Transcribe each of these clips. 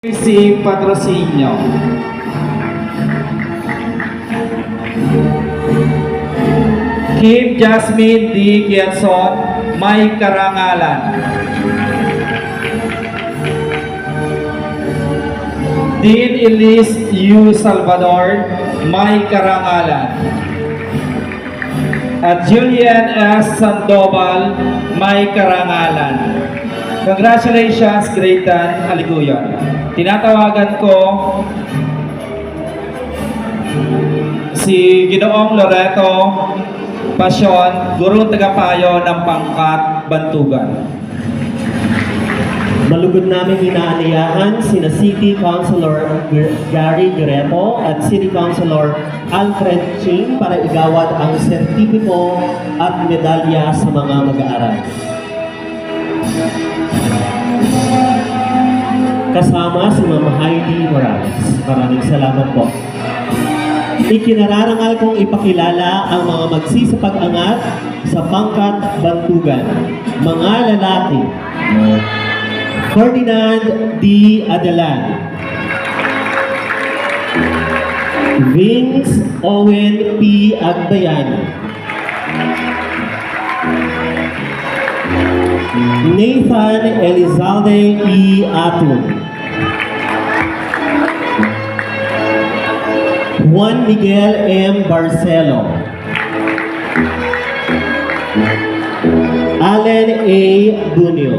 Si Patrocinio. Kim Jasmine D. Kianson, may karangalan. Dean Elise U. Salvador, may karangalan. At Julian S. Sandoval, may karangalan. Congratulations, Grade 10, Aliguyon. Tinatawagan ko si Ginoong Loreto Pasyon, gurong tagapayo ng Pangkat, Bantugan. Malugod namin inaaniyahan sina City Councilor Gary Grepo at City Councilor Alfred Ching para igawad ang sertipiko at medalya sa mga mag-aaral. Kasama si Ma'am Heidi Morales. Maraming salamat po. Ikinararangal kong ipakilala ang mga magsisipag-angat sa Pangkat, Bantugan. Mga lalaki. Ferdinand D. Adelan, Vince Owen P. Agbayani, Nathan Elizalde E. Atun, Juan Miguel M. Barcelo, Allen A. Bunio,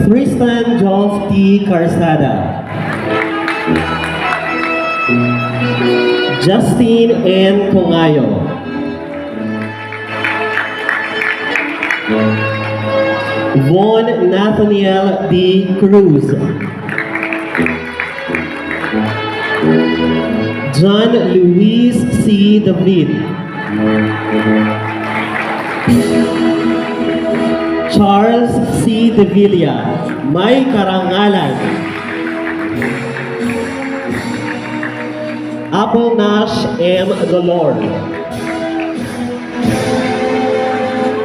Tristan Jolf T. Carsada, Justin N. Congayo, Von Nathaniel D. Cruz, John Luis C. David, Charles C. De Villa, may karangalan. Apple Nash M. Dolor,